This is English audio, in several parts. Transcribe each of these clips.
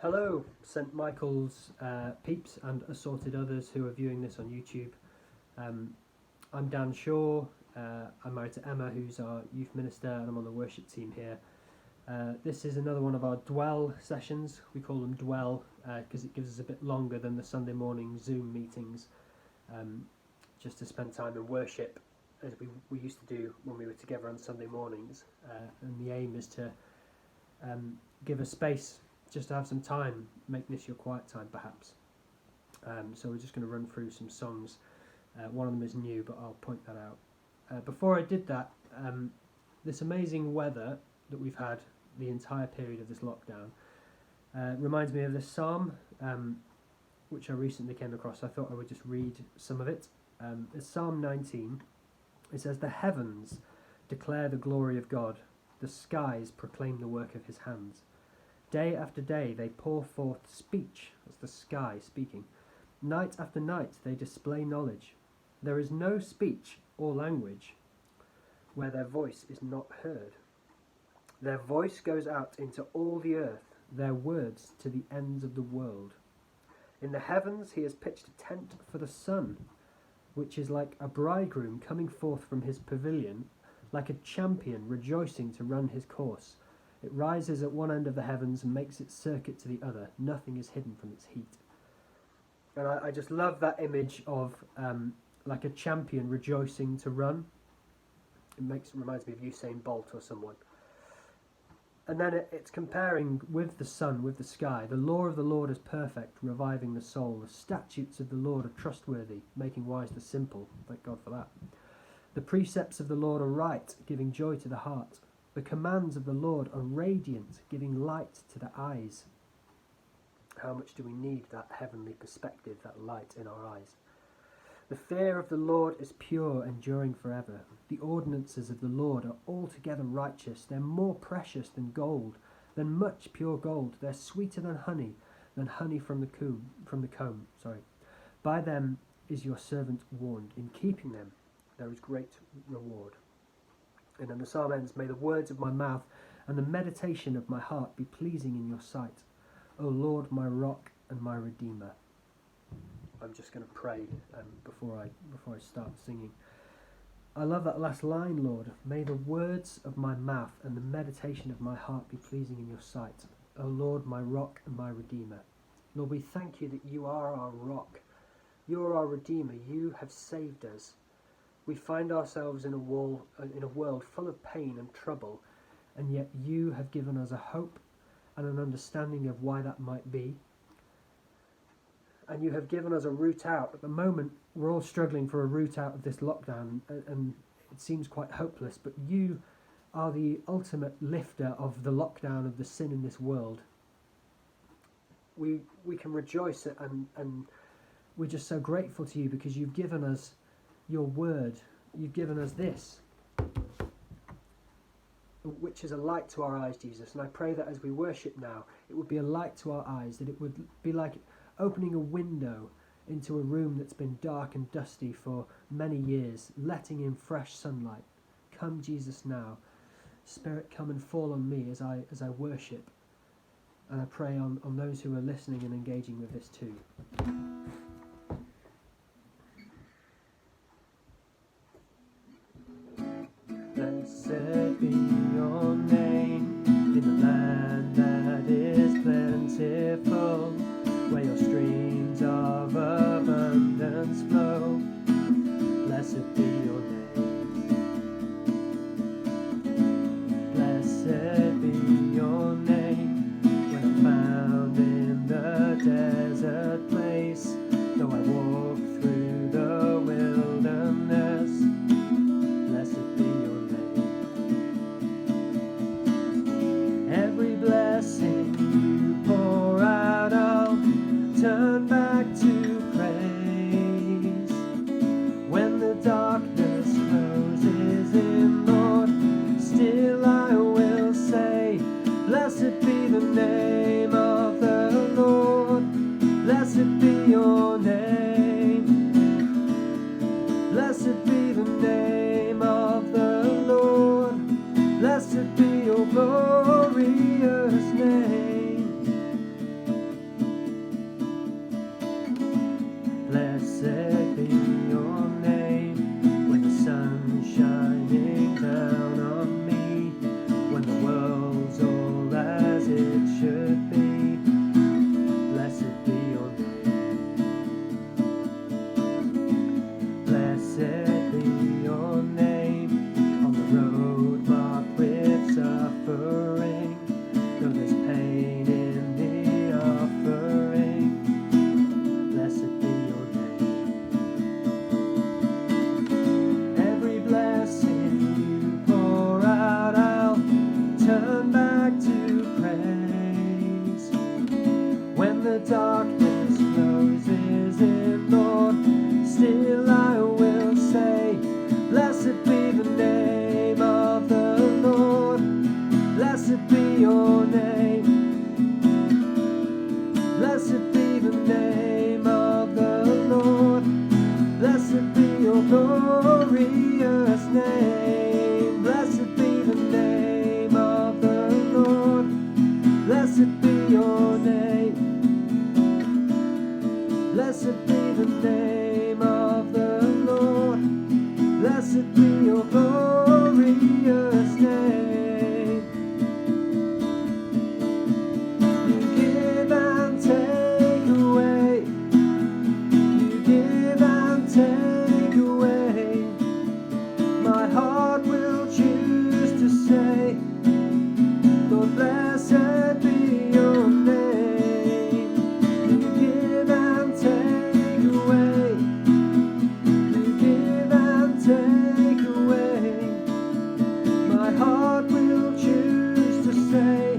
Hello, St Michael's peeps and assorted others who are viewing this on YouTube. I'm Dan Shaw. I'm married to Emma, who's our youth minister, and I'm on the worship team here. This is another one of our Dwell sessions. We call them Dwell because it gives us a bit longer than the Sunday morning Zoom meetings, just to spend time in worship, as we used to do when we were together on Sunday mornings. And the aim is to give a space just to have some time, make this your quiet time perhaps. So we're just going to run through some songs. One of them is new, but I'll point that out. Before I did that, this amazing weather that we've had the entire period of this lockdown reminds me of this psalm, which I recently came across. I thought I would just read some of it. It's Psalm 19. It says, "The heavens declare the glory of God, the skies proclaim the work of his hands. Day after day they pour forth speech," that's the sky speaking. "Night after night they display knowledge. There is no speech or language where their voice is not heard. Their voice goes out into all the earth, their words to the ends of the world. In the heavens he has pitched a tent for the sun, which is like a bridegroom coming forth from his pavilion, like a champion rejoicing to run his course. It rises at one end of the heavens and makes its circuit to the other. Nothing is hidden from its heat." And I just love that image of like a champion rejoicing to run. It reminds me of Usain Bolt or someone. And then it's comparing with the sun, with the sky. "The law of the Lord is perfect, reviving the soul. The statutes of the Lord are trustworthy, making wise the simple." Thank God for that. "The precepts of the Lord are right, giving joy to the heart. The commands of the Lord are radiant, giving light to the eyes." How much do we need that heavenly perspective, that light in our eyes? "The fear of the Lord is pure, enduring forever. The ordinances of the Lord are altogether righteous. They're more precious than gold, than much pure gold. They're sweeter than honey from the comb. By them is your servant warned. In keeping them there is great reward." And then the psalm ends, "May the words of my mouth and the meditation of my heart be pleasing in your sight, O Lord, my rock and my redeemer." I'm just going to pray before I start singing. I love that last line, Lord. "May the words of my mouth and the meditation of my heart be pleasing in your sight, O Lord, my rock and my redeemer." Lord, we thank you that you are our rock. You are our redeemer. You have saved us. We find ourselves in a world full of pain and trouble, and yet you have given us a hope and an understanding of why that might be. And you have given us a route out. At the moment, we're all struggling for a route out of this lockdown, and it seems quite hopeless, but you are the ultimate lifter of the lockdown, of the sin in this world. We can rejoice and we're just so grateful to you because you've given us your word. You've given us this, which is a light to our eyes, Jesus. And I pray that as we worship now, it would be a light to our eyes, that it would be like opening a window into a room that's been dark and dusty for many years, letting in fresh sunlight. Come, Jesus, now. Spirit, come and fall on me as I worship. And I pray on those who are listening and engaging with this too. Blessed be your name in the land that is plentiful, where your streams of abundance flow. Blessed be your name. Blessed be your name when I'm found in the desert place, the darkness closes in, Lord, still I will say, blessed be the name of the Lord, blessed be your name, blessed be the name of the Lord, blessed be your glorious name, blessed be the name of the Lord, blessed be your name, blessed be the name of the Lord, blessed be your glorious name. You give and take away, you give and take away, my heart will choose to say, Lord, blessed be your name. You give and take away, you give and take away, my heart will choose to say,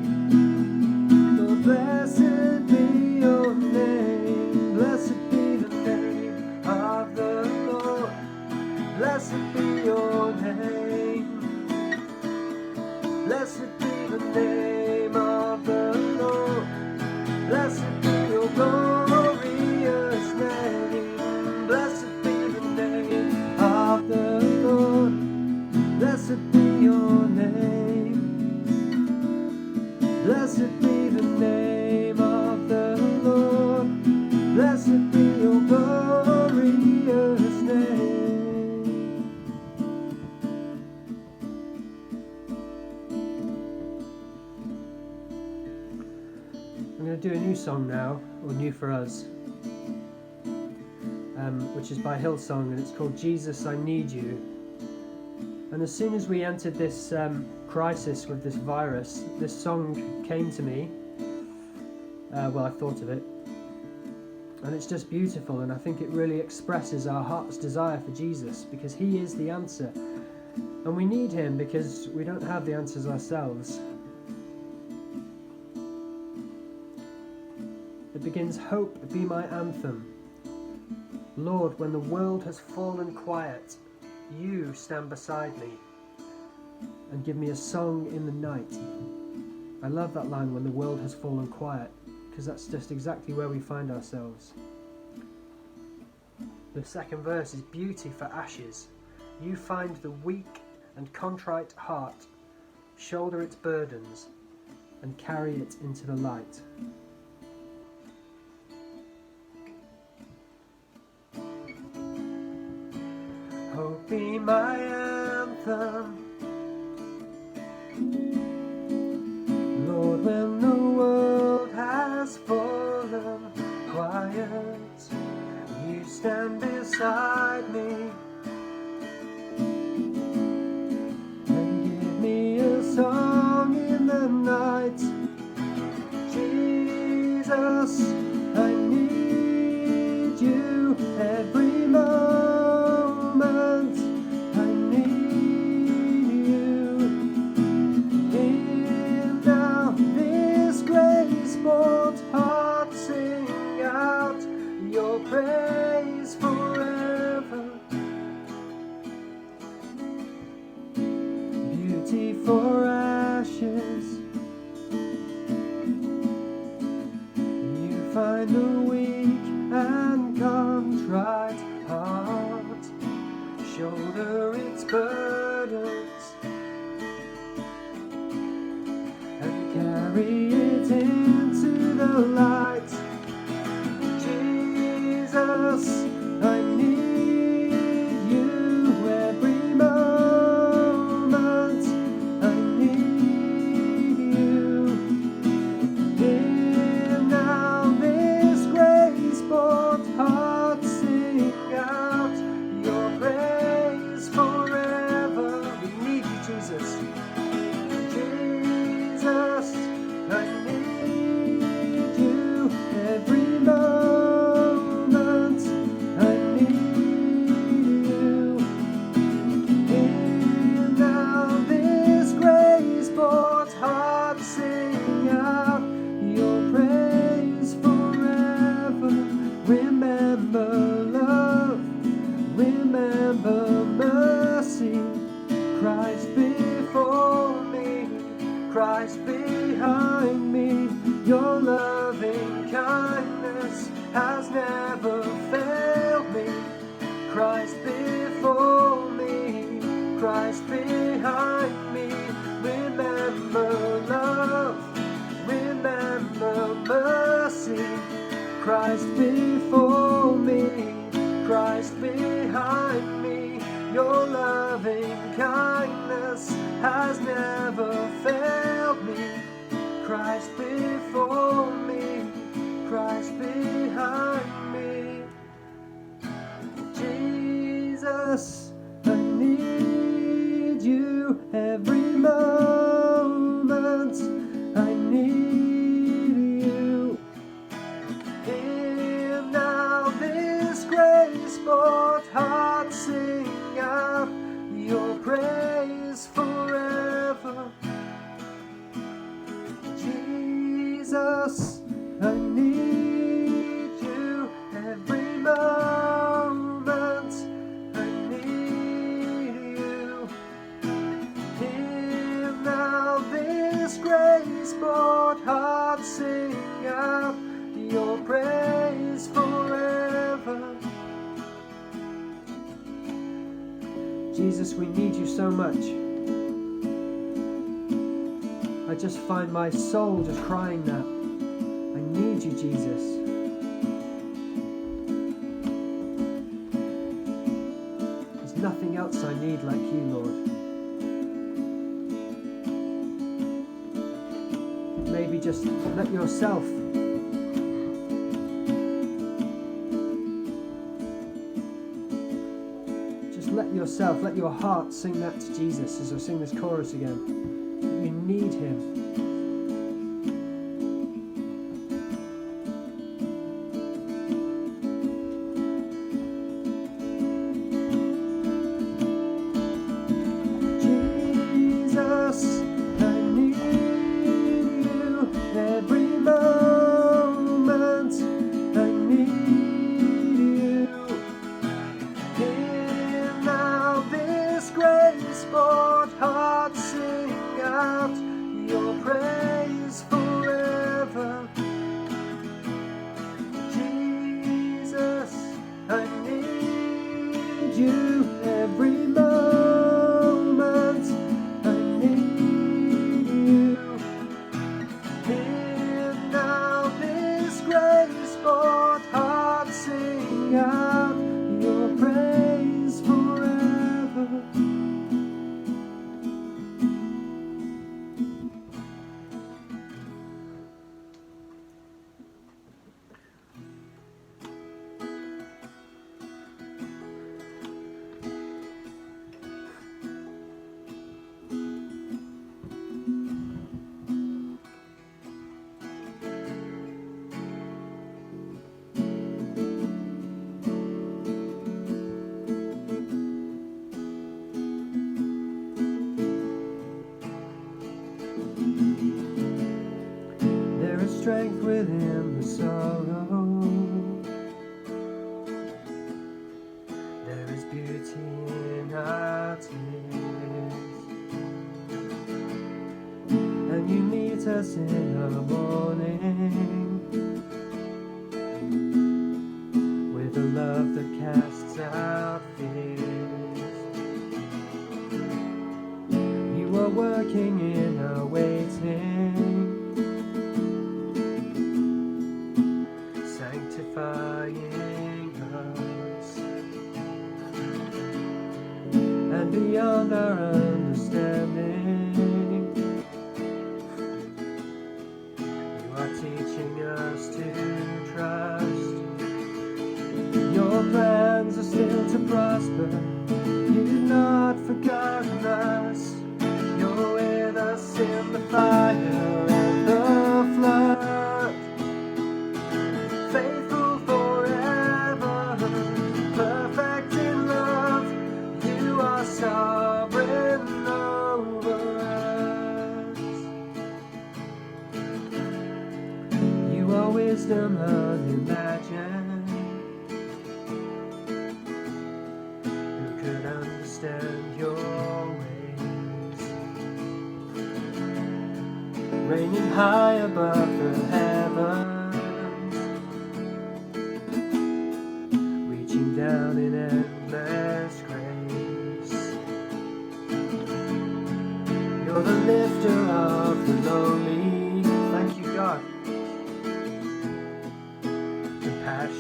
Lord, blessed be your name, blessed be the name of the Lord, blessed be your name, blessed be the name of the Lord, blessed be your glorious name, blessed be the name of the Lord, blessed be your name, blessed be the name of the Lord, blessed be your glorious name. I'm going to do a new song now, or new for us, which is by Hillsong, and it's called Jesus, I Need You. And as soon as we entered this crisis with this virus, this song came to me. Well, I thought of it, and it's just beautiful, and I think it really expresses our heart's desire for Jesus, because he is the answer, and we need him because we don't have the answers ourselves. It begins, hope be my anthem. Lord, when the world has fallen quiet, you stand beside me and give me a song in the night. I love that line, when the world has fallen quiet, because that's just exactly where we find ourselves. The second verse is beauty for ashes. You find the weak and contrite heart, shoulder its burdens and carry it into the light. Hope be my anthem, Lord, when the world has fallen quiet, you stand beside me and give me a song in the night. Jesus, I need you every moment. I need you in now this grace-born heart, sing out your praise forever. Beauty for ashes, you find the weak and contrite heart, shoulder its burdens and carry it into the light. Jesus, I need you every moment. I need you in now this grace-born heart, sing out your praise forever. We need you, Jesus. Jesus, I need you Your loving kindness has never failed me. Christ before me, Christ behind me. Remember love, remember mercy. Christ before me, Christ behind me. Your loving kindness has never failed me. Christ before me, Christ behind me. Jesus, I need you every moment. I need you. Hear now this grace-bought heart sing out your praise forever. Jesus, I need you every moment. I need you. Hear now this grace-bought heart sing out your praise forever. Jesus, we need you so much. I just find my soul just crying that. I need you, Jesus. There's nothing else I need like you, Lord. Maybe just let yourself let your heart sing that to Jesus as I sing this chorus again. You need him. Jesus, I need you every moment. I need you. Hear now this grace-bought heart sing out your praise forever. Jesus, I need you every moment. I need you. Hear now this grace-bought heart sing out your praise forever. There is strength within the sorrow. There is beauty in our tears. And you meet us in the morning with a love that casts out fears. You are working in our waiting, sanctifying us, and beyond our understanding, you are teaching us to trust. Your plans are still to prosper. You've not forgotten us. You're with us in the fire and the flood. Faithful forever, perfect in love. You are sovereign over us. You are wisdom unimagined. Who could understand your ways? Reigning high above the heavens.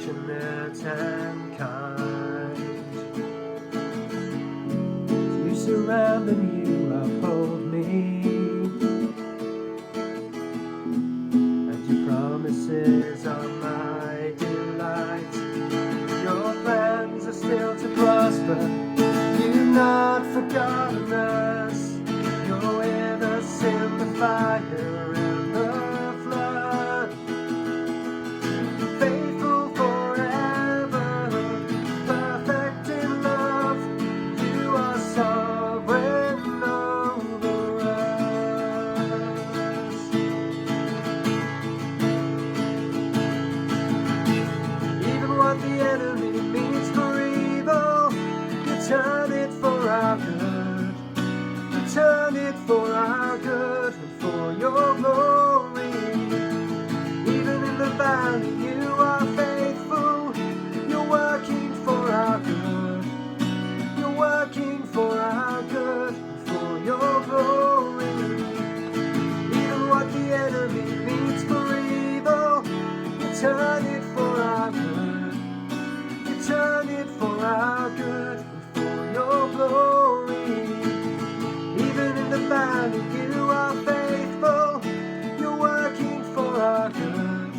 compassionate and kind. You surround and you uphold me, and your promises are my delight. Your plans are still to prosper, you've not forgotten us. You're with us in the fire and the flood, faithful forever, perfect in love. You are sovereign over us. Even what the enemy means for evil, you turn it for our good. You turn it for our good and for your glory. Even in the valley you are faithful. You're working for our good. You're working for our good and for your glory. Even what the enemy means for evil, you turn it for our good. You turn it for our good and for your glory. Even in the valley you are faithful. You're working for our good.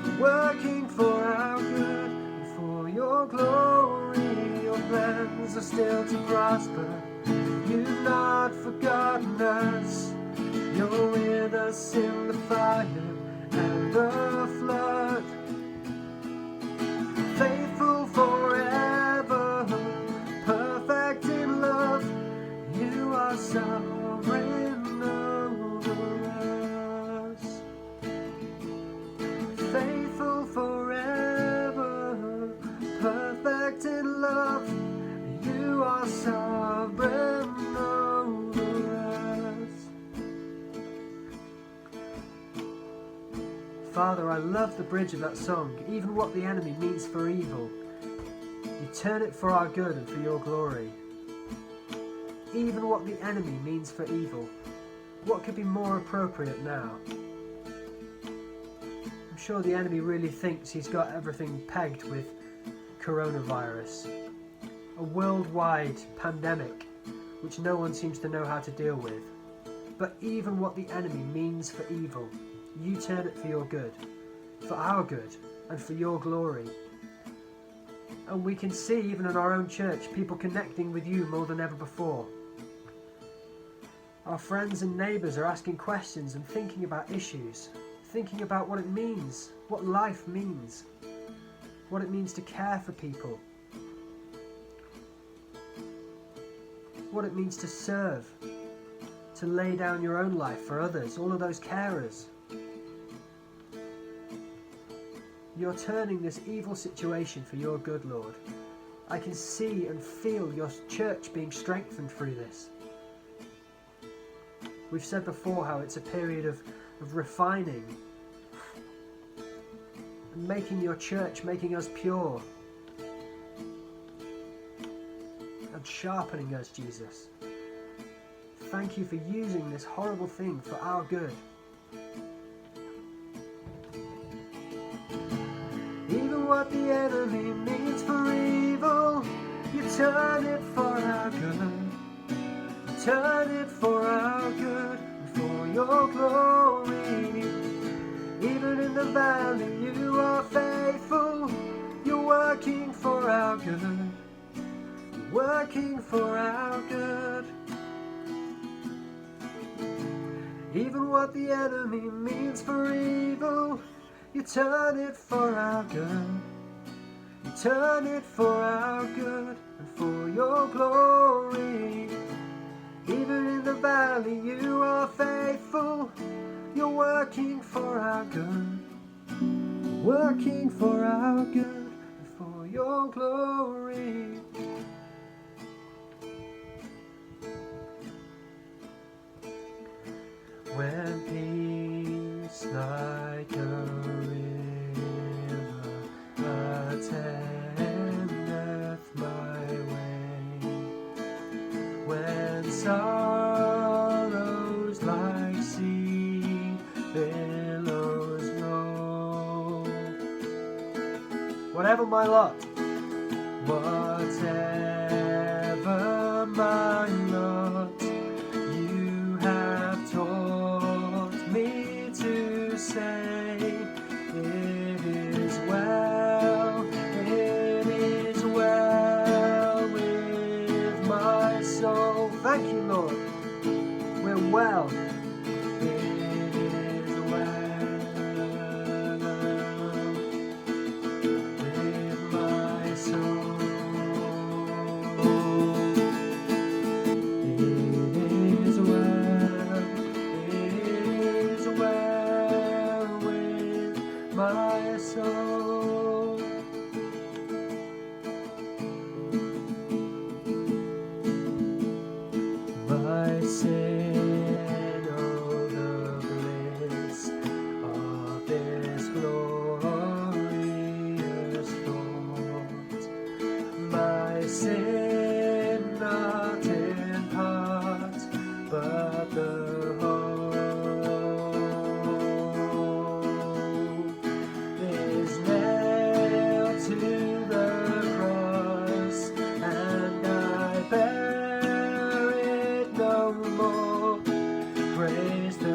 You're working for our good and for your glory. Your plans are still to prosper, you've not forgotten us. You're with us in the fire and the flood, faithful forever, perfect in love. You are sovereign over us, faithful forever, perfect in love. You are sovereign over us. Father, I love the bridge of that song. Even what the enemy means for evil, you turn it for our good and for your glory. Even what the enemy means for evil. What could be more appropriate now? I'm sure the enemy really thinks he's got everything pegged with coronavirus, a worldwide pandemic which no one seems to know how to deal with. But even what the enemy means for evil, you turn it for your good, for our good, and for your glory. And we can see, even in our own church, people connecting with you more than ever before. Our friends and neighbours are asking questions and thinking about issues, thinking about what it means, what life means, what it means to care for people, what it means to serve, to lay down your own life for others, all of those carers. You're turning this evil situation for your good, Lord. I can see and feel your church being strengthened through this. We've said before how it's a period of refining and making your church, making us pure and sharpening us, Jesus. Thank you for using this horrible thing for our good. Even what the enemy means for evil, you turn it for our good. You turn it for our good and for your glory. Even in the valley you are faithful. You're working for our good. You're working for our good. Even what the enemy means for evil, you turn it for our good. You turn it for our good and for your glory. Even in the valley you are faithful. You're working for our good. You're working for our good and for your glory. When peace like a river attendeth my way, when sorrows like sea billows roll, whatever my lot, whatever my lot, you have taught me to say, it is well with my soul. Thank you, Lord. We're well. My sin, oh the bliss of this glorious thought. My sin not in part, but the whole is nailed to the cross, and I bear no more. Praise the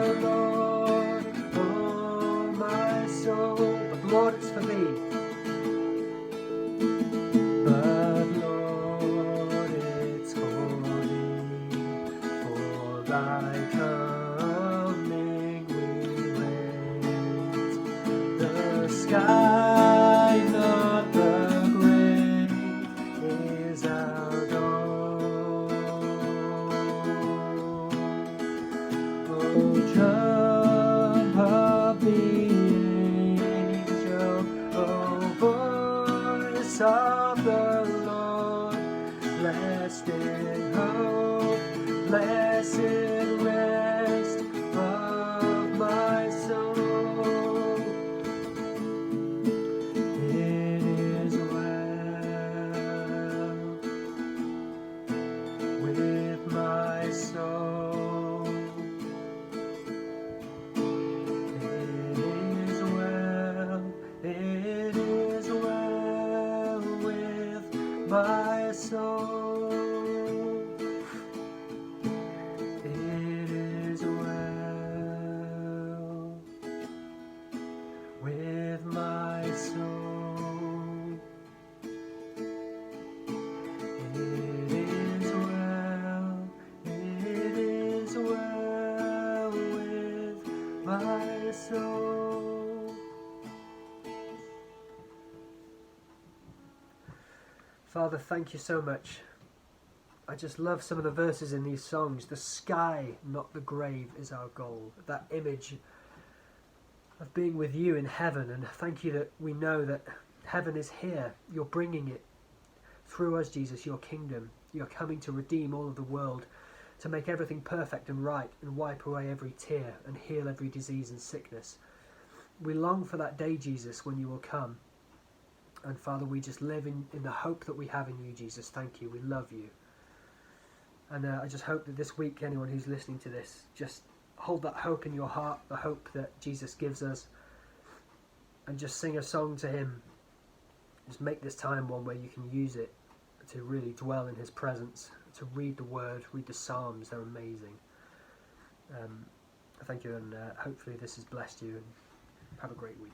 Lord, oh my soul. But Lord, it's for thee. But Lord, it's for thee. For thy coming we wait. The sky, not the grave, is our goal. Oh, jump up the angel, oh, voice of the Lord, blessed in hope, blessed rest of my soul. It is well with my soul. It is well with my soul. It is well with my soul. It is well with my soul. Father, thank you so much. I just love some of the verses in these songs. The sky, not the grave, is our goal. That image of being with you in heaven, and thank you that we know that heaven is here. You're bringing it through us, Jesus, your kingdom. You're coming to redeem all of the world, to make everything perfect and right, and wipe away every tear and heal every disease and sickness. We long for that day, Jesus, when you will come. And Father, we just live in the hope that we have in you, Jesus. Thank you. We love you. And I just hope that this week, anyone who's listening to this, just hold that hope in your heart, the hope that Jesus gives us, and just sing a song to him. Just make this time one where you can use it to really dwell in his presence, to read the word, read the Psalms. They're amazing. Thank you, and hopefully this has blessed you, and have a great week.